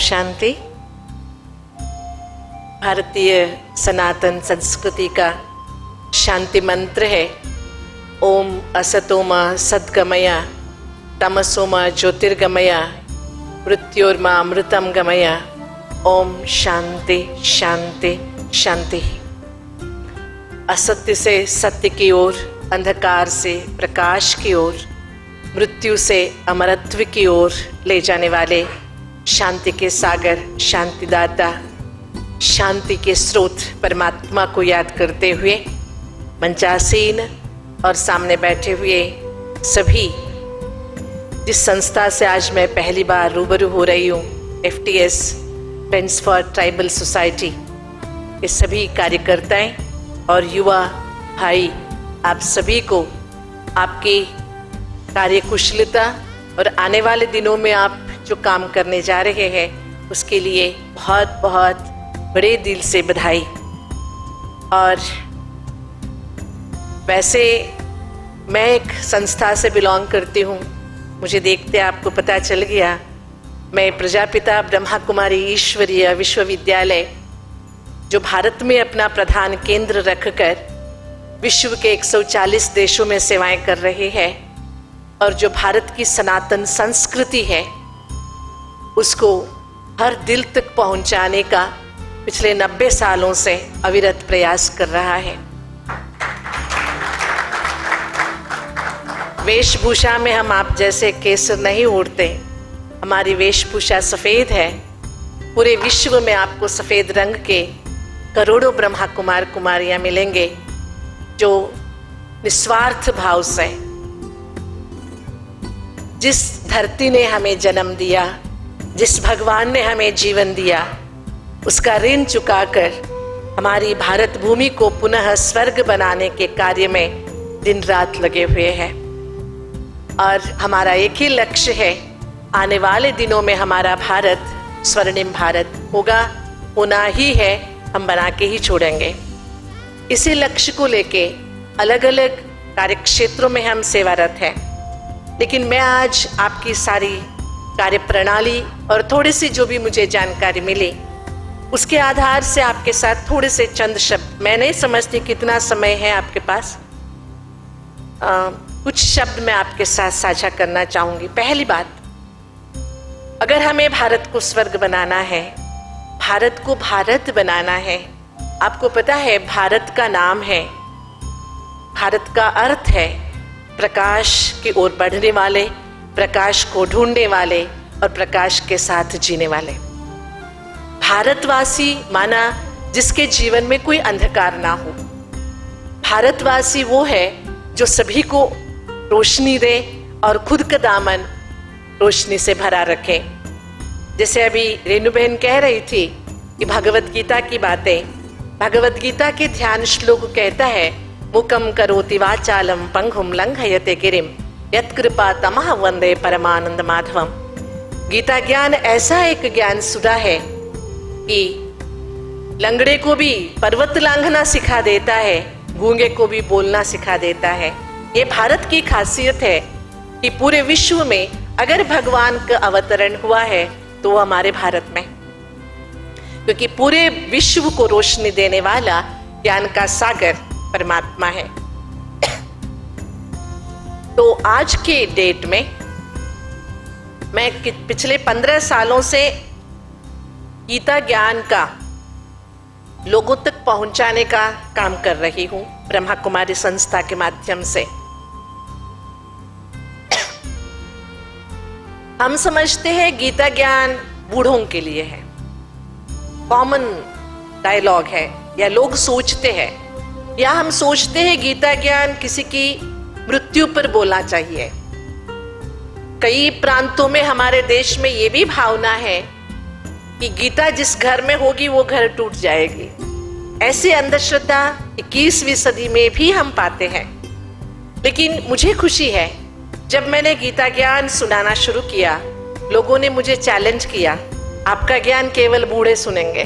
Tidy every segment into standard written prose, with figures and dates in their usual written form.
शांति। भारतीय सनातन संस्कृति का शांति मंत्र है ओम असतोमा सद्गमय तमसोमा ज्योतिर्गमय मृत्योर्मा अमृतम गमय। ओम शांति शांति शांति। असत्य से सत्य की ओर, अंधकार से प्रकाश की ओर, मृत्यु से अमरत्व की ओर ले जाने वाले शांति के सागर, शांतिदाता, शांति के स्रोत परमात्मा को याद करते हुए मंचासीन और सामने बैठे हुए सभी, जिस संस्था से आज मैं पहली बार रूबरू हो रही हूँ, FTS friends for tribal society, ये सभी कार्यकर्ताएं और युवा भाई, आप सभी को आपकी कार्यकुशलता और आने वाले दिनों में आप जो काम करने जा रहे हैं उसके लिए बहुत बहुत बड़े दिल से बधाई। और वैसे मैं एक संस्था से बिलोंग करती हूँ, मुझे देखते आपको पता चल गया। मैं प्रजापिता ब्रह्मा कुमारी ईश्वरीय विश्वविद्यालय, जो भारत में अपना प्रधान केंद्र रखकर विश्व के 140 देशों में सेवाएं कर रहे हैं और जो भारत की सनातन संस्कृति है उसको हर दिल तक पहुंचाने का पिछले 90 सालों से अविरत प्रयास कर रहा है। वेशभूषा में हम आप जैसे केसर नहीं ओढ़ते, हमारी वेशभूषा सफ़ेद है। पूरे विश्व में आपको सफ़ेद रंग के करोड़ों ब्रह्मा कुमार कुमारियाँ मिलेंगे जो निस्वार्थ भाव से जिस धरती ने हमें जन्म दिया, जिस भगवान ने हमें जीवन दिया, उसका ऋण चुकाकर हमारी भारत भूमि को पुनः स्वर्ग बनाने के कार्य में दिन रात लगे हुए हैं। और हमारा एक ही लक्ष्य है, आने वाले दिनों में हमारा भारत स्वर्णिम भारत होगा, होना ही है, हम बना के ही छोड़ेंगे। इसी लक्ष्य को लेके अलग अलग कार्यक्षेत्रों में हम सेवारत हैं। लेकिन मैं आज आपकी सारी कार्यप्रणाली और थोड़ी सी जो भी मुझे जानकारी मिली उसके आधार से आपके साथ थोड़े से चंद शब्द, मैं नहीं समझती कितना समय है आपके पास, कुछ शब्द मैं आपके साथ साझा करना चाहूँगी। पहली बात, अगर हमें भारत को स्वर्ग बनाना है, भारत को भारत बनाना है, आपको पता है भारत का नाम है, भारत का अर्थ है प्रकाश की ओर बढ़ने वाले, प्रकाश को ढूंढने वाले और प्रकाश के साथ जीने वाले। भारतवासी माना जिसके जीवन में कोई अंधकार ना हो। भारतवासी वो है जो सभी को रोशनी दे और खुद का दामन रोशनी से भरा रखे। जैसे अभी रेणु बहन कह रही थी कि भगवत गीता की बातें, भगवत गीता के ध्यान श्लोक कहता है मुकम करोति वाचालम पंगुम लंघयते गिरिम यत्कृपा तमः वंदे परमानंद माधवम। गीता ज्ञान ऐसा एक ज्ञान सुधा है कि लंगड़े को भी पर्वत लांघना सिखा देता है, गूंगे को भी बोलना सिखा देता है। ये भारत की खासियत है कि पूरे विश्व में अगर भगवान का अवतरण हुआ है तो वो हमारे भारत में, क्योंकि पूरे विश्व को रोशनी देने वाला ज्ञान का सागर परमात्मा है। तो आज के डेट में मैं पिछले 15 सालों से गीता ज्ञान का लोगों तक पहुंचाने का काम कर रही हूं ब्रह्मा कुमारी संस्था के माध्यम से। हम समझते हैं गीता ज्ञान बूढ़ों के लिए है, कॉमन डायलॉग है, या लोग सोचते हैं, या हम सोचते हैं गीता ज्ञान किसी की मृत्यु पर बोलना चाहिए। कई प्रांतों में हमारे देश में ये भी भावना है कि गीता जिस घर में होगी वो घर टूट जाएगी। ऐसी अंधश्रद्धा 21वीं सदी में भी हम पाते हैं। लेकिन मुझे खुशी है, जब मैंने गीता ज्ञान सुनाना शुरू किया, लोगों ने मुझे चैलेंज किया, आपका ज्ञान केवल बूढ़े सुनेंगे।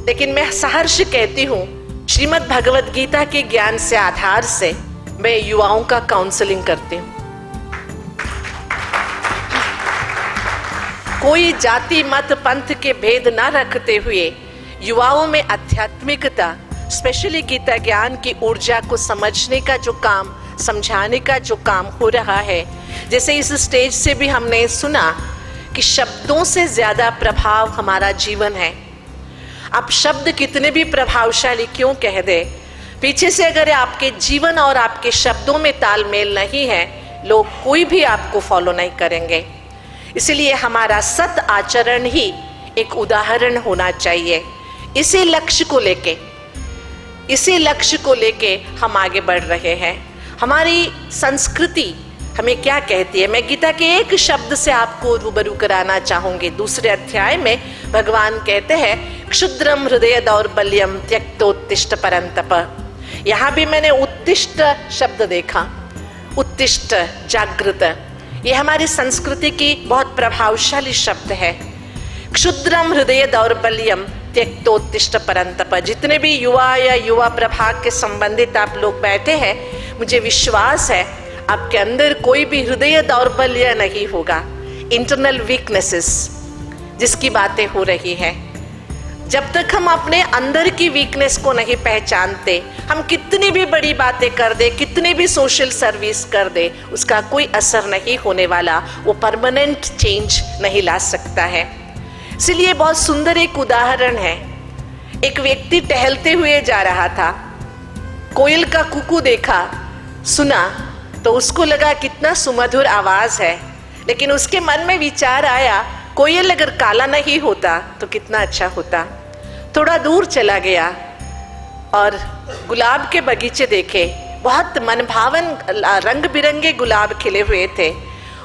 लेकिन मैं सहर्ष कहती हूँ, श्रीमद् भगवत गीता के ज्ञान से आधार से मैं युवाओं का काउंसलिंग करती हूँ। कोई जाति मत पंथ के भेद न रखते हुए युवाओं में आध्यात्मिकता, स्पेशली गीता ज्ञान की ऊर्जा को समझने का जो काम, समझाने का जो काम हो रहा है। जैसे इस स्टेज से भी हमने सुना कि शब्दों से ज्यादा प्रभाव हमारा जीवन है। आप शब्द कितने भी प्रभावशाली क्यों कह दे, पीछे से अगर आपके जीवन और आपके शब्दों में तालमेल नहीं है, लोग कोई भी आपको फॉलो नहीं करेंगे। इसलिए हमारा सत आचरण ही एक उदाहरण होना चाहिए। इसी लक्ष्य को लेके हम आगे बढ़ रहे हैं। हमारी संस्कृति हमें क्या कहती है, मैं गीता के एक शब्द से आपको रूबरू कराना चाहूंगी। दूसरे अध्याय में भगवान कहते हैं, क्षुद्रम हृदय दौर्बल्यम त्यक्तोत्तिष्ठ परंतप। यहाँ भी मैंने उत्तिष्ठ शब्द देखा, उत्तिष्ठ, जागृत। ये हमारी संस्कृति की बहुत प्रभावशाली शब्द है। क्षुद्रम हृदय दौर्बल्यम त्यक्तोत्तिष्ठ परंतप। जितने भी युवा या युवा प्रभाग के संबंधित आप लोग बैठे हैं, मुझे विश्वास है आपके अंदर कोई भी हृदय दौर्बल्य नहीं होगा। इंटरनल वीकनेसेस जिसकी बातें हो रही है, जब तक हम अपने अंदर की वीकनेस को नहीं पहचानते, हम कितनी भी बड़ी बातें कर दे, कितनी भी सोशल सर्विस कर दे, उसका कोई असर नहीं होने वाला, वो परमानेंट चेंज नहीं ला सकता है। इसलिए बहुत सुंदर एक उदाहरण है। एक व्यक्ति टहलते हुए जा रहा था, कोयल का कुकू देखा, सुना, तो उसको लगा कितना सुमधुर आवाज है, लेकिन उसके मन में विचार आया, कोयल अगर काला नहीं होता तो कितना अच्छा होता। थोड़ा दूर चला गया और गुलाब के बगीचे देखे, बहुत मनभावन रंग बिरंगे गुलाब खिले हुए थे।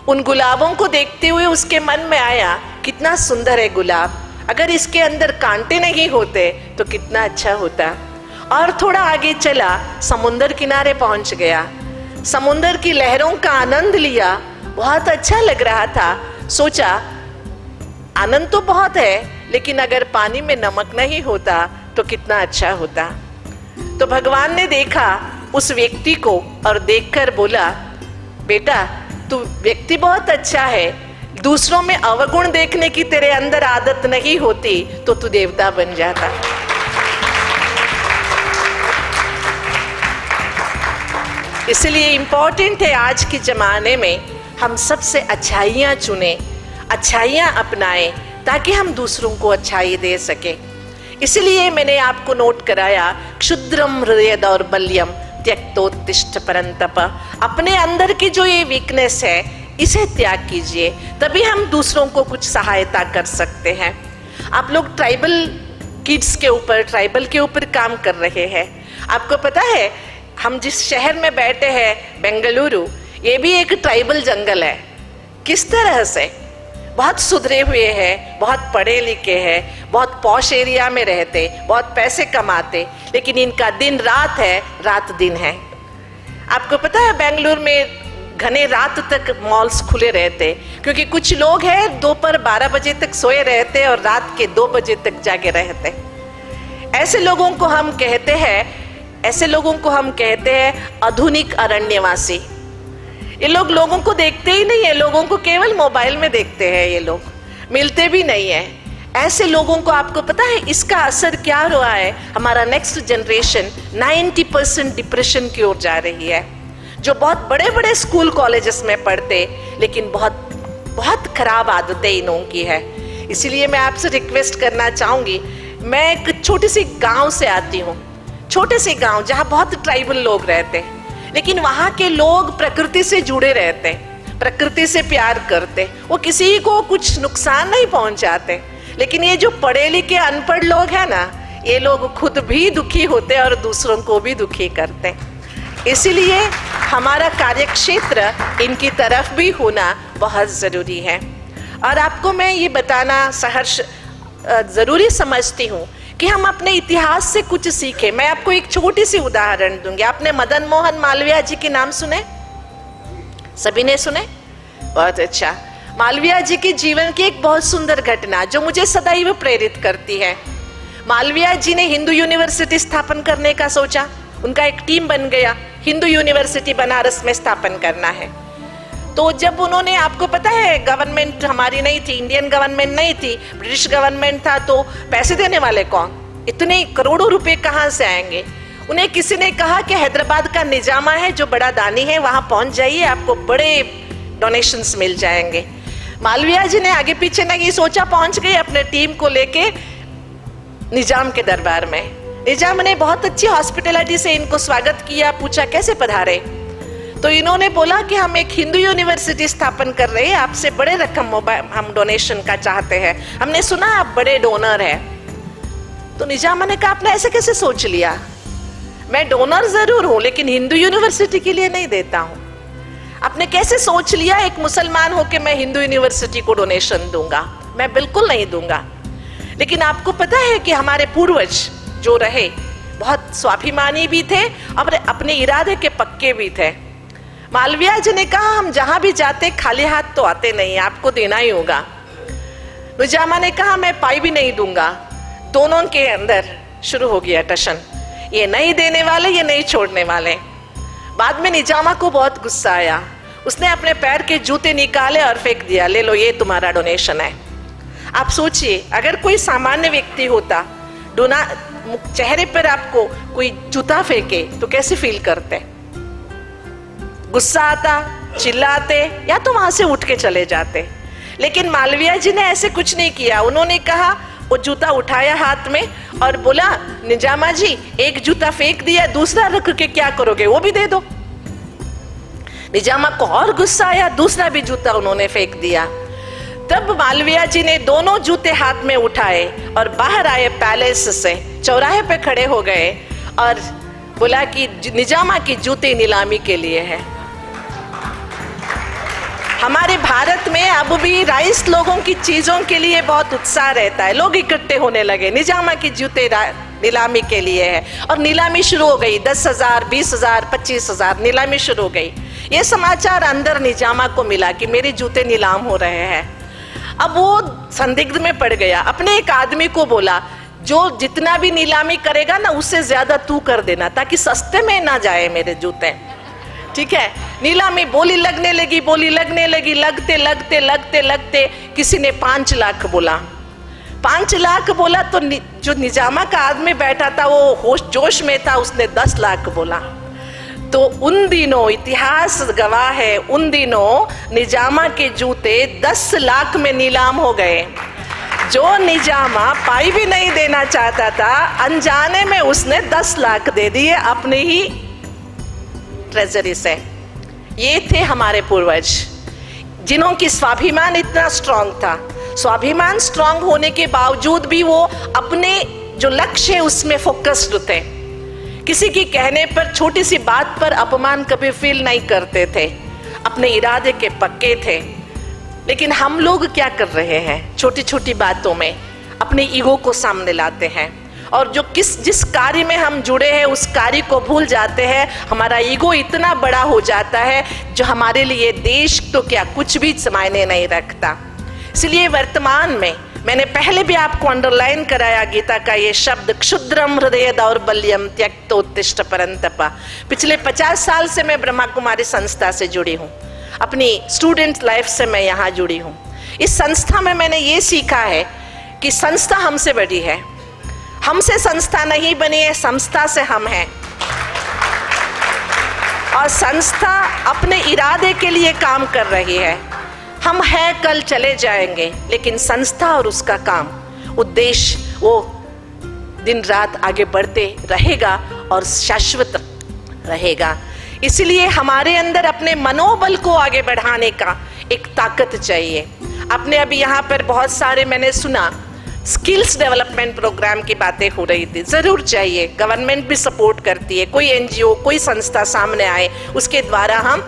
उन गुलाबों को देखते हुए उसके मन में आया, कितना सुंदर है गुलाब, अगर इसके अंदर कांटे नहीं होते तो कितना अच्छा होता। और थोड़ा आगे चला, समुंदर किनारे पहुंच गया, समुंदर की लहरों का आनंद लिया, बहुत अच्छा लग रहा था। सोचा आनंद तो बहुत है, लेकिन अगर पानी में नमक नहीं होता तो कितना अच्छा होता। तो भगवान ने देखा उस व्यक्ति को और देखकर बोला, बेटा तू व्यक्ति बहुत अच्छा है, दूसरों में अवगुण देखने की तेरे अंदर आदत नहीं होती तो तू देवता बन जाता। इसलिए इम्पोर्टेंट है आज के जमाने में हम सबसे अच्छाइयाँ चुने, अच्छाइयाँ अपनाएं, ताकि हम दूसरों को अच्छाई दे सके। इसलिए मैंने आपको नोट कराया, क्षुद्रम हृदय दौर्बल्यम त्यक्तोत्तिष्ठ परंतप। अपने अंदर की जो ये वीकनेस है, इसे त्याग कीजिए, तभी हम दूसरों को कुछ सहायता कर सकते हैं। आप लोग ट्राइबल किड्स के ऊपर, ट्राइबल के ऊपर काम कर रहे हैं। आपको पता है हम जिस शहर में बैठे हैं, बेंगलुरु, ये भी एक ट्राइबल जंगल है। किस तरह से बहुत सुधरे हुए हैं, बहुत पढ़े लिखे हैं, बहुत पॉश एरिया में रहते, बहुत पैसे कमाते, लेकिन इनका दिन रात है, रात दिन है। आपको पता है बेंगलुरु में घने रात तक मॉल्स खुले रहते, क्योंकि कुछ लोग हैं दोपहर 12 बजे तक सोए रहते और रात के 2 बजे तक जागे रहते। ऐसे लोगों को हम कहते हैं आधुनिक अरण्यवासी। ये लोग लोगों को देखते ही नहीं है, लोगों को केवल मोबाइल में देखते हैं, ये लोग मिलते भी नहीं है। ऐसे लोगों को आपको पता है इसका असर क्या हो रहा है? हमारा नेक्स्ट जनरेशन 90% डिप्रेशन की ओर जा रही है, जो बहुत बड़े बड़े स्कूल कॉलेजेस में पढ़ते, लेकिन बहुत बहुत खराब आदतें इन्हों की है। इसीलिए मैं आपसे रिक्वेस्ट करना चाहूँगी, मैं एक छोटी सी गाँव से आती हूँ, छोटे से गाँव जहाँ बहुत ट्राइबल लोग रहते हैं, लेकिन वहाँ के लोग प्रकृति से जुड़े रहते, प्रकृति से प्यार करते, वो किसी को कुछ नुकसान नहीं पहुँचाते। लेकिन ये जो पढ़े लिखे अनपढ़ लोग हैं ना, ये लोग खुद भी दुखी होते और दूसरों को भी दुखी करते। इसीलिए हमारा कार्यक्षेत्र इनकी तरफ भी होना बहुत ज़रूरी है। और आपको मैं ये बताना सहर्ष ज़रूरी समझती हूँ कि हम अपने इतिहास से कुछ सीखें। मैं आपको एक छोटी सी उदाहरण दूंगी। आपने मदन मोहन मालवीय जी के नाम सुने? सभी ने सुने? बहुत अच्छा। मालवीय जी के जीवन की एक बहुत सुंदर घटना जो मुझे सदैव प्रेरित करती है। मालवीय जी ने हिंदू यूनिवर्सिटी स्थापन करने का सोचा, उनका एक टीम बन गया, हिंदू यूनिवर्सिटी बनारस में स्थापन करना है। तो जब उन्होंने, आपको पता है गवर्नमेंट हमारी नहीं थी, इंडियन गवर्नमेंट नहीं थी, ब्रिटिश गवर्नमेंट था, तो पैसे देने वाले कौन, इतने करोड़ों रुपए कहाँ से आएंगे। उन्हें किसी ने कहा कि हैदराबाद का निजामा है जो बड़ा दानी है, वहां पहुंच जाइए, आपको बड़े डोनेशंस मिल जाएंगे। मालवीय जी ने आगे पीछे नहीं सोचा, पहुंच गए अपने टीम को लेके निजाम के दरबार में। निजाम ने बहुत अच्छी हॉस्पिटैलिटी से इनको स्वागत किया, पूछा कैसे पधारे। तो इन्होंने बोला कि हम एक हिंदू यूनिवर्सिटी स्थापन कर रहे हैं, आपसे बड़े रकम हम डोनेशन का चाहते हैं, हमने सुना आप बड़े डोनर हैं। तो निजाम ने कहा आपने ऐसे कैसे सोच लिया, मैं डोनर जरूर हूं लेकिन हिंदू यूनिवर्सिटी के लिए नहीं देता हूं। आपने कैसे सोच लिया एक मुसलमान होकर मैं हिंदू यूनिवर्सिटी को डोनेशन दूंगा, मैं बिल्कुल नहीं दूंगा। लेकिन आपको पता है कि हमारे पूर्वज जो रहे बहुत स्वाभिमानी भी थे और अपने इरादे के पक्के भी थे। मालवीय जी ने कहा हम जहां भी जाते खाली हाथ तो आते नहीं, आपको देना ही होगा। निजामा ने कहा मैं पाई भी नहीं दूंगा। दोनों के अंदर शुरू हो गया टशन, ये नहीं देने वाले, ये नहीं छोड़ने वाले। बाद में निजामा को बहुत गुस्सा आया, उसने अपने पैर के जूते निकाले और फेंक दिया, ले लो ये तुम्हारा डोनेशन है। आप सोचिए अगर कोई सामान्य व्यक्ति होता, चेहरे पर आपको कोई जूता फेंके तो कैसे फील करते, गुस्सा आता, चिल्लाते या तो वहां से उठ के चले जाते। लेकिन मालवीय जी ने ऐसे कुछ नहीं किया। उन्होंने कहा, वो जूता उठाया हाथ में और बोला निजामा जी एक जूता फेंक दिया, दूसरा रख के क्या करोगे, वो भी दे दो। निजामा को और गुस्सा आया, दूसरा भी जूता उन्होंने फेंक दिया। तब मालवीय जी ने दोनों जूते हाथ में उठाए और बाहर आए पैलेस से, चौराहे पे खड़े हो गए और बोला कि निजामा की जूते नीलामी के लिए है। हमारे भारत में अब भी राइस लोगों की चीजों के लिए बहुत उत्साह रहता है, लोग इकट्ठे होने लगे, निजामा की जूते नीलामी के लिए है। और नीलामी शुरू हो गई, 10,000, 20,000, 25,000 नीलामी शुरू हो गई। ये समाचार अंदर निजामा को मिला कि मेरे जूते नीलाम हो रहे हैं। अब वो संदिग्ध में पड़ गया, अपने एक आदमी को बोला जो जितना भी नीलामी करेगा ना उससे ज्यादा तू कर देना ताकि सस्ते में ना जाए मेरे जूते, ठीक है। नीलामी बोली लगने लगी, बोली लगने लगी, लगते लगते लगते लगते किसी ने 5 लाख बोला। 5 लाख बोला तो जो निजामा का आदमी बैठा था वो होश जोश में था, उसने 10 लाख बोला। तो उन दिनों इतिहास गवाह है, उन दिनों निजामा के जूते 10 लाख में नीलाम हो गए। जो निजामा पाई भी नहीं देना चाहता था, अनजाने में उसने 10 लाख दे दिए अपने ही ट्रेजरी से। ये थे हमारे पूर्वज जिन्हों की स्वाभिमान इतना स्ट्रांग था। स्वाभिमान स्ट्रांग होने के बावजूद भी वो अपने जो लक्ष्य है उसमें फोकस्ड थे। किसी की कहने पर, छोटी सी बात पर अपमान कभी फील नहीं करते थे, अपने इरादे के पक्के थे। लेकिन हम लोग क्या कर रहे हैं, छोटी छोटी बातों में अपने ईगो को सामने लाते हैं और जिस कार्य में हम जुड़े हैं उस कार्य को भूल जाते हैं। हमारा ईगो इतना बड़ा हो जाता है जो हमारे लिए देश तो क्या कुछ भी मायने नहीं रखता। इसलिए वर्तमान में मैंने पहले भी आपको अंडरलाइन कराया गीता का ये शब्द, क्षुद्रम हृदय दौर्बल्यम त्यक्तोत्तिष्ठ परंतप। पिछले 50 साल से मैं ब्रह्मा कुमारी संस्था से जुड़ी हूँ, अपनी स्टूडेंट लाइफ से मैं यहाँ जुड़ी हूँ। इस संस्था में मैंने ये सीखा है कि संस्था हमसे बड़ी है, हमसे संस्था नहीं बनी है, संस्था से हम हैं। और संस्था अपने इरादे के लिए काम कर रही है। हम हैं, कल चले जाएंगे, लेकिन संस्था और उसका काम, उद्देश्य वो दिन रात आगे बढ़ते रहेगा और शाश्वत रहेगा। इसलिए हमारे अंदर अपने मनोबल को आगे बढ़ाने का एक ताकत चाहिए। आपने अभी यहाँ पर बहुत सारे मैंने सुना स्किल्स डेवलपमेंट प्रोग्राम की बातें हो रही थी। जरूर चाहिए, गवर्नमेंट भी सपोर्ट करती है, कोई एनजीओ, कोई संस्था सामने आए उसके द्वारा हम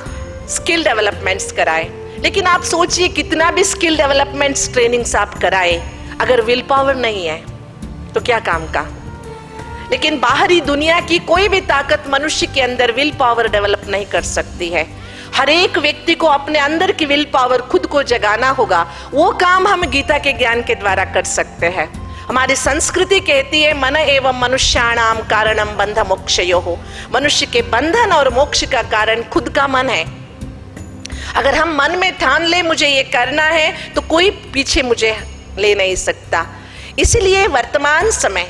स्किल डेवलपमेंट्स कराएं। लेकिन आप सोचिए कितना भी स्किल डेवलपमेंट्स ट्रेनिंग्स आप कराए, अगर विल पावर नहीं है तो क्या काम का। लेकिन बाहरी दुनिया की कोई भी ताकत मनुष्य के अंदर विल पावर डेवलप नहीं कर सकती है। हर एक व्यक्ति को अपने अंदर की विल पावर खुद को जगाना होगा। वो काम हम गीता के ज्ञान के द्वारा कर सकते हैं। हमारी संस्कृति कहती है मन एवं मनुष्याणाम कारणम बंध मोक्षयोः। मनुष्य के बंधन और मोक्ष का कारण खुद का मन है। अगर हम मन में ठान ले मुझे ये करना है तो कोई पीछे मुझे ले नहीं सकता। इसलिए वर्तमान समय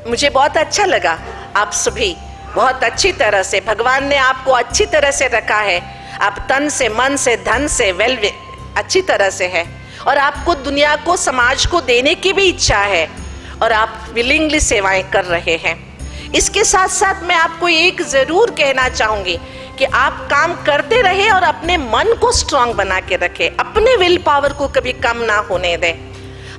मुझे बहुत अच्छा लगा, आप सभी बहुत अच्छी तरह से, भगवान ने आपको अच्छी तरह से रखा है, आप तन से, मन से, धन से अच्छी तरह से है, और आपको दुनिया को, समाज को देने की भी इच्छा है, और आप विलिंगली सेवाएं कर रहे हैं। इसके साथ साथ मैं आपको एक जरूर कहना चाहूंगी कि आप काम करते रहे और अपने मन को स्ट्रांग बना के रखें, अपने विल पावर को कभी कम ना होने दें।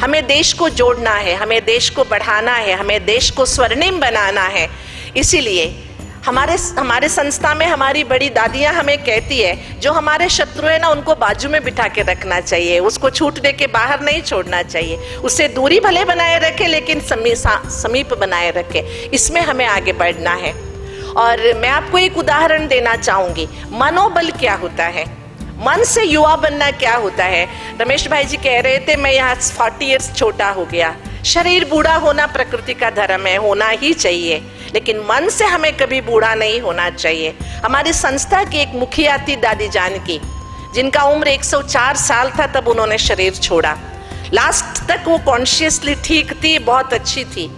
हमें देश को जोड़ना है, हमें देश को बढ़ाना है, हमें देश को स्वर्णिम बनाना है। इसीलिए हमारे संस्था में हमारी बड़ी दादियाँ हमें कहती है, जो हमारे शत्रु है ना उनको बाजू में बिठा के रखना चाहिए, उसको छूटने के बाहर नहीं छोड़ना चाहिए, उससे दूरी भले बनाए रखे लेकिन समीप बनाए रखे। इसमें हमें आगे बढ़ना है। और मैं आपको एक उदाहरण देना चाहूंगी, मनोबल क्या होता है, मन से युवा बनना क्या होता है। रमेश भाई जी कह रहे थे मैं यहाँ 40 ईयर्स छोटा हो गया। शरीर बूढ़ा होना प्रकृति का धर्म है, होना ही चाहिए, लेकिन मन से हमें कभी बूढ़ा नहीं होना चाहिए। हमारी संस्था की एक मुखिया थी दादी जानकी, जिनका उम्र 104 साल था तब उन्होंने शरीर छोड़ा। लास्ट तक वो कॉन्शियसली ठीक थी, बहुत अच्छी थी।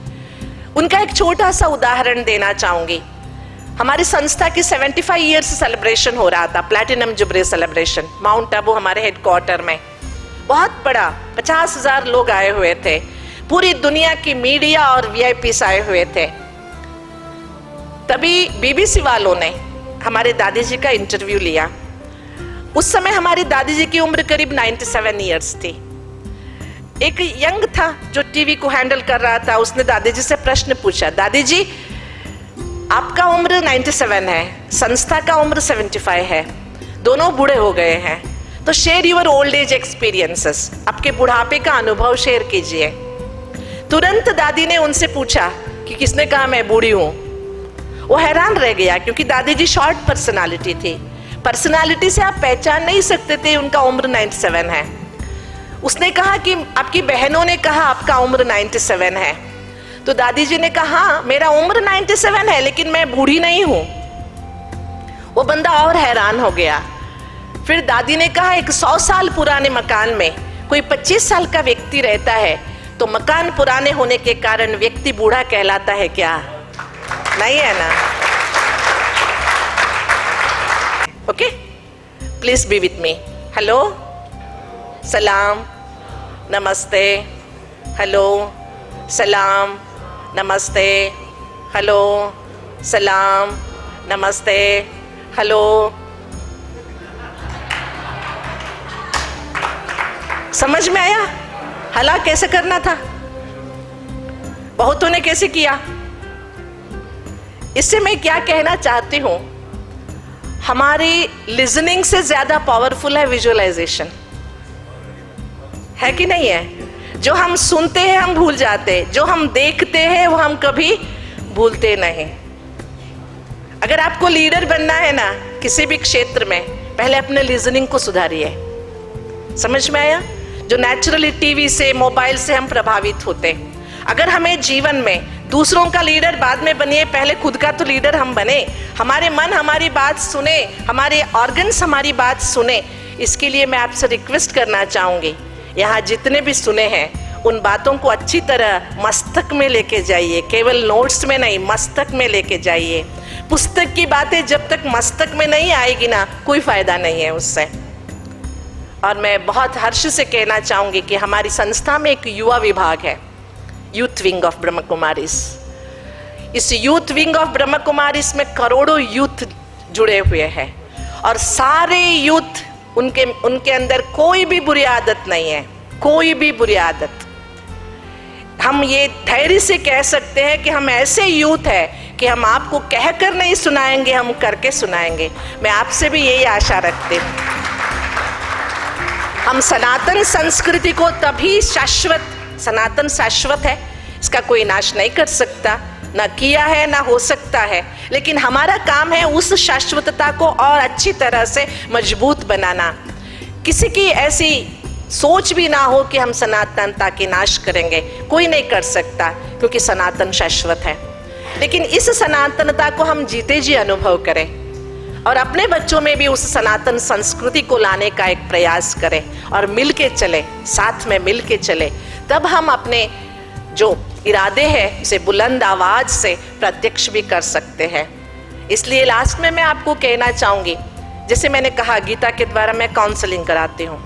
उनका एक छोटा सा उदाहरण देना चाहूंगी। हमारी संस्था की 75 ईयर्स सेलिब्रेशन हो रहा था, platinum jubilee celebration, mount Abu हमारे हेडक्वार्टर में। बहुत बड़ा 50,000 लोग आए हुए थे, पूरी दुनिया की मीडिया और वीआईपीस आए हुए थे। तभी बीबीसी वालों ने हमारे दादी जी का इंटरव्यू लिया। उस समय हमारी दादी जी की उम्र करीब 97 ईयर्स थी। एक यंग था जो टीवी को हैंडल कर रहा था, उसने दादी जी से प्रश्न पूछा, दादी जी आपका उम्र 97 है, संस्था का उम्र 75 है, दोनों बूढ़े हो गए हैं, तो share your old age experiences, आपके बुढ़ापे का अनुभव शेयर कीजिए। तुरंत दादी ने उनसे पूछा कि किसने कहा मैं बूढ़ी हूं। वो हैरान रह गया, क्योंकि दादी जी शॉर्ट पर्सनालिटी थी, पर्सनालिटी से आप पहचान नहीं सकते थे उनका उम्र 97 है। उसने कहा कि आपकी बहनों ने कहा आपका उम्र 97 है, तो दादी जी ने कहा हाँ मेरा उम्र 97 है लेकिन मैं बूढ़ी नहीं हूं। वो बंदा और हैरान हो गया। फिर दादी ने कहा एक 100 साल पुराने मकान में कोई 25 साल का व्यक्ति रहता है, तो मकान पुराने होने के कारण व्यक्ति बूढ़ा कहलाता है क्या? नहीं है ना? Okay, please be with me. Hello, सलाम, नमस्ते, हेलो, सलाम, नमस्ते, हेलो, सलाम, नमस्ते, हेलो। समझ में आया हला कैसे करना था? बहुतों ने कैसे किया? इससे मैं क्या कहना चाहती हूं, हमारी लिसनिंग से ज्यादा पावरफुल है विजुअलाइजेशन, है कि नहीं है? जो हम सुनते हैं हम भूल जाते, जो हम देखते हैं वो हम कभी भूलते नहीं। अगर आपको लीडर बनना है ना किसी भी क्षेत्र में, पहले अपने लिसनिंग को सुधारिए। समझ में आया? जो नेचुरली टीवी से, मोबाइल से हम प्रभावित होते, अगर हमें जीवन में दूसरों का लीडर बाद में बनिए, पहले खुद का तो लीडर हम बने, हमारे मन हमारी बात सुने, हमारे ऑर्गन्स हमारी बात सुने। इसके लिए मैं आपसे रिक्वेस्ट करना चाहूंगी, यहाँ जितने भी सुने हैं उन बातों को अच्छी तरह मस्तक में लेके जाइए, केवल नोट्स में नहीं, मस्तक में लेके जाइए। पुस्तक की बातें जब तक मस्तक में नहीं आएगी ना, कोई फायदा नहीं है उससे। और मैं बहुत हर्ष से कहना चाहूंगी कि हमारी संस्था में एक युवा विभाग है, यूथ विंग ऑफ ब्रह्म कुमारीज। इस यूथ विंग ऑफ ब्रह्म कुमारीज में करोड़ों यूथ जुड़े हुए हैं, और सारे यूथ उनके अंदर कोई भी बुरी आदत नहीं है, कोई भी बुरी आदत। हम ये धैर्य से कह सकते हैं कि हम ऐसे यूथ है कि हम आपको कहकर नहीं सुनाएंगे, हम करके सुनाएंगे। मैं आपसे भी यही आशा रखती हूँ। हम सनातन संस्कृति को तभी शाश्वत, सनातन शाश्वत है, इसका कोई नाश नहीं कर सकता, ना किया है ना हो सकता है, लेकिन हमारा काम है उस शाश्वतता को और अच्छी तरह से मजबूत बनाना। किसी की ऐसी सोच भी ना हो कि हम सनातनता की नाश करेंगे, कोई नहीं कर सकता, क्योंकि सनातन शाश्वत है। लेकिन इस सनातनता को हम जीते जी अनुभव करें। और अपने बच्चों में भी उस सनातन संस्कृति को लाने का एक प्रयास करें और मिलके चले, साथ में मिलके चले, तब हम अपने जो इरादे हैं इसे बुलंद आवाज से प्रत्यक्ष भी कर सकते हैं। इसलिए लास्ट में मैं आपको कहना चाहूंगी, जैसे मैंने कहा गीता के द्वारा मैं काउंसलिंग कराती हूँ।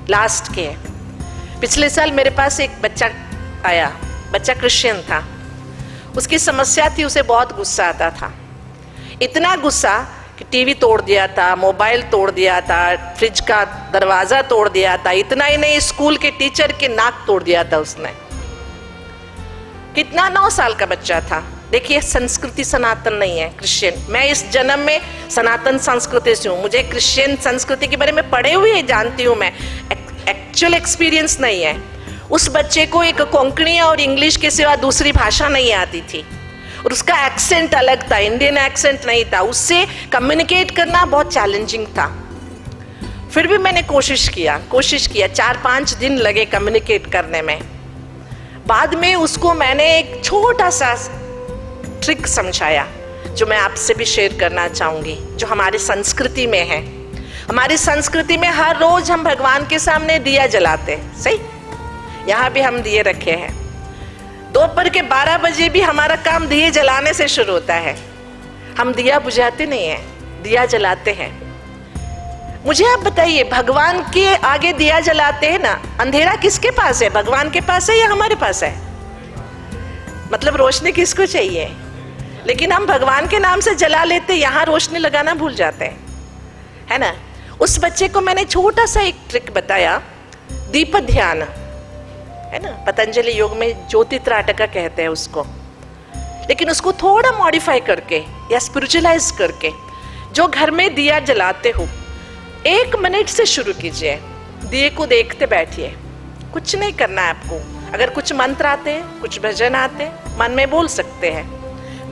लास्ट के पिछले साल मेरे पास एक बच्चा आया, बच्चा क्रिश्चियन था। उसकी समस्या थी, उसे बहुत गुस्सा आता था, इतना गुस्सा कि टीवी तोड़ दिया था, मोबाइल तोड़ दिया था, फ्रिज का दरवाजा तोड़ दिया था। इतना ही नहीं, स्कूल के टीचर के नाक तोड़ दिया था उसने। कितना 9 साल का बच्चा था। देखिए संस्कृति सनातन नहीं है, क्रिश्चियन। मैं इस जन्म में सनातन संस्कृति से हूँ, मुझे क्रिश्चियन संस्कृति के बारे में पढ़े हुए जानती हूँ, मैं एक्चुअल एक्सपीरियंस नहीं है। उस बच्चे को एक कोंकणी और इंग्लिश के सिवा दूसरी भाषा नहीं आती थी और उसका एक्सेंट अलग था, इंडियन एक्सेंट नहीं था। उससे कम्युनिकेट करना बहुत चैलेंजिंग था। फिर भी मैंने कोशिश किया 4-5 दिन लगे कम्युनिकेट करने में। बाद में उसको मैंने एक छोटा सा ट्रिक समझाया जो मैं आपसे भी शेयर करना चाहूंगी, जो हमारी संस्कृति में है। हमारी संस्कृति में हर रोज हम भगवान के सामने दिया जलाते हैं, सही? यहाँ भी हम दिए रखे हैं। दोपहर के 12 बजे भी हमारा काम दिए जलाने से शुरू होता है। हम दिया बुझाते नहीं हैं, दिया जलाते हैं। मुझे आप बताइए, भगवान के आगे दिया जलाते हैं ना, अंधेरा किसके पास है? भगवान के पास है या हमारे पास है? मतलब रोशनी किसको चाहिए? लेकिन हम भगवान के नाम से जला लेते, यहाँ रोशनी लगाना भूल जाते हैं, है ना? उस बच्चे को मैंने छोटा सा एक ट्रिक बताया, दीप ध्यान, है ना? पतंजलि योग में ज्योति त्राटका कहते हैं उसको। लेकिन उसको थोड़ा मॉडिफाई करके या स्पिरिचुअलाइज करके, जो घर में दिया जलाते हो 1 मिनट से शुरू कीजिए। दिए को देखते बैठिए, कुछ नहीं करना है आपको। अगर कुछ मंत्र आते हैं, कुछ भजन आते हैं, मन में बोल सकते हैं।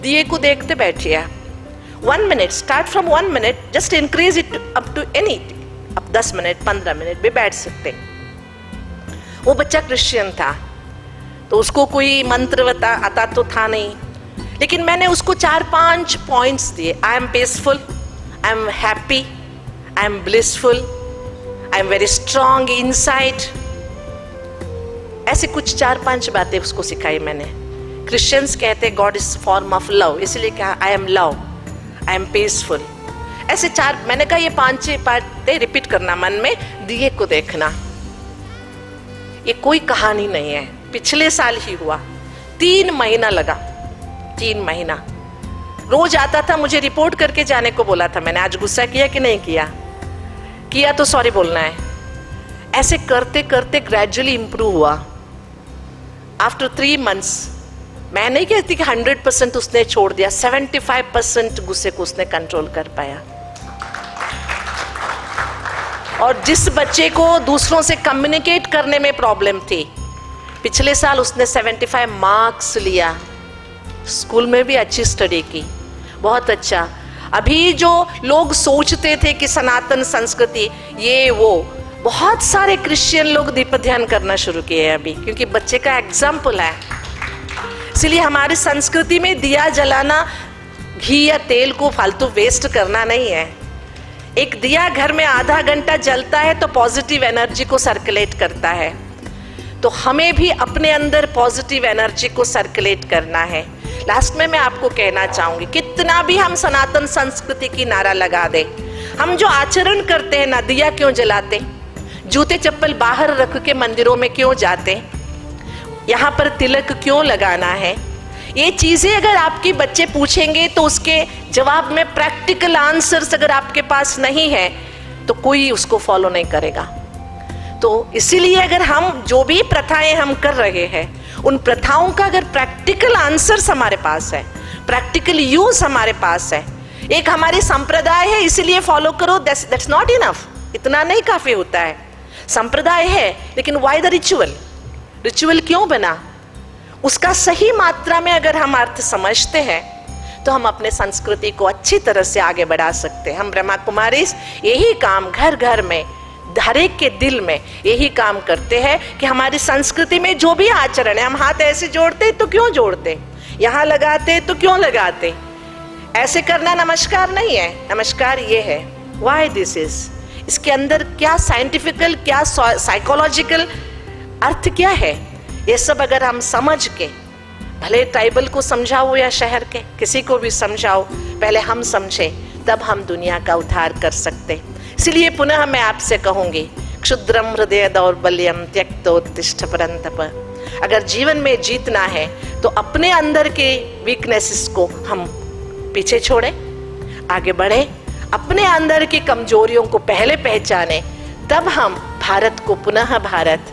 दिए को देखते बैठिए 1 minute, start from 1 minute, just increase it up to any, अब 10 मिनट 15 मिनट भी बैठ सकते। वो बच्चा क्रिश्चियन था तो उसको कोई मंत्र आता तो था नहीं, लेकिन मैंने उसको 4-5 पॉइंट्स दिए। I am peaceful, I am happy, I am blissful, I am very strong inside. ऐसे कुछ 4-5 बातें उसको सिखाई मैंने। क्रिश्चियंस कहते हैं God is form of love, इसलिए कहा I am love, I am peaceful. ऐसे 4 मैंने कहा, ये 5-6 बातें रिपीट करना मन में, दिए को देखना। ये कोई कहानी नहीं है, पिछले साल ही हुआ। 3 महीना लगा, 3 महीना रोज आता था, मुझे रिपोर्ट करके जाने को बोला था। मैंने आज गुस्सा किया कि नहीं किया तो सॉरी बोलना है। ऐसे करते करते ग्रेजुअली इंप्रूव हुआ। आफ्टर 3 मंथ्स, मैं नहीं कहती कि 100% उसने छोड़ दिया, 75% गुस्से को उसने कंट्रोल कर पाया। और जिस बच्चे को दूसरों से कम्युनिकेट करने में प्रॉब्लम थी, पिछले साल उसने 75 मार्क्स लिया, स्कूल में भी अच्छी स्टडी की, बहुत अच्छा। अभी जो लोग सोचते थे कि सनातन संस्कृति ये वो, बहुत सारे क्रिश्चियन लोग दीप ध्यान करना शुरू किए हैं अभी, क्योंकि बच्चे का एग्जाम्पल है। इसलिए हमारी संस्कृति में दिया जलाना, घी या तेल को फालतू वेस्ट करना नहीं है। एक दिया घर में आधा घंटा जलता है तो पॉजिटिव एनर्जी को सर्कुलेट करता है। तो हमें भी अपने अंदर पॉजिटिव एनर्जी को सर्कुलेट करना है। लास्ट में मैं आपको कहना चाहूंगी, कितना भी हम सनातन संस्कृति की नारा लगा दे, हम जो आचरण करते हैं ना, दिया क्यों जलाते, जूते चप्पल बाहर रख के मंदिरों में क्यों जाते, यहाँ पर तिलक क्यों लगाना है, ये चीजें अगर आपके बच्चे पूछेंगे तो उसके जवाब में प्रैक्टिकल आंसर्स अगर आपके पास नहीं है तो कोई उसको फॉलो नहीं करेगा। तो इसीलिए अगर हम जो भी प्रथाएं हम कर रहे हैं, उन प्रथाओं का अगर प्रैक्टिकल आंसर्स हमारे पास है, प्रैक्टिकल यूज हमारे पास है, एक हमारी संप्रदाय है इसीलिए फॉलो करो, दैट्स नॉट इनफ, इतना नहीं काफी होता है। संप्रदाय है लेकिन व्हाई द रिचुअल, रिचुअल क्यों बना, उसका सही मात्रा में अगर हम अर्थ समझते हैं तो हम अपने संस्कृति को अच्छी तरह से आगे बढ़ा सकते हैं। हम ब्रह्मा कुमारी यही काम घर घर में, हर एक के दिल में यही काम करते हैं कि हमारी संस्कृति में जो भी आचरण है, हम हाथ ऐसे जोड़ते तो क्यों जोड़ते, यहाँ लगाते तो क्यों लगाते, ऐसे करना नमस्कार नहीं है। नमस्कार ये है, व्हाई दिस इज, इसके अंदर क्या साइंटिफिकल, क्या साइकोलॉजिकल अर्थ क्या है, ये सब अगर हम समझ के, भले ट्राइबल को समझाओ या शहर के किसी को भी समझाओ, पहले हम समझे तब हम दुनिया का उद्धार कर सकते। इसलिए पुनः मैं आपसे कहूंगी, क्षुद्रम हृदय दौर्बल्यम त्यक्तोत्तिष्ठ परंतप। अगर जीवन में जीतना है तो अपने अंदर के वीकनेसेस को हम पीछे छोड़े, आगे बढ़े, अपने अंदर की कमजोरियों को पहले पहचाने, तब हम भारत को पुनः भारत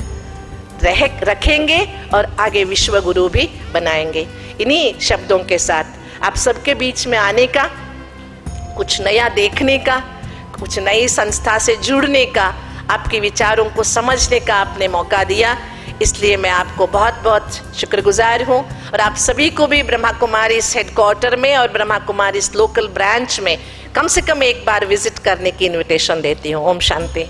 रखेंगे और आगे विश्व गुरु भी बनाएंगे। इन्हीं शब्दों के साथ आप सबके बीच में आने का, कुछ नया देखने का, कुछ नई संस्था से जुड़ने का, आपके विचारों को समझने का आपने मौका दिया, इसलिए मैं आपको बहुत बहुत शुक्रगुजार हूँ। और आप सभी को भी ब्रह्मा कुमारीज हेडक्वार्टर में और ब्रह्मा कुमारीज लोकल ब्रांच में कम से कम एक बार विजिट करने की इनविटेशन देती हूँ। ओम शांति।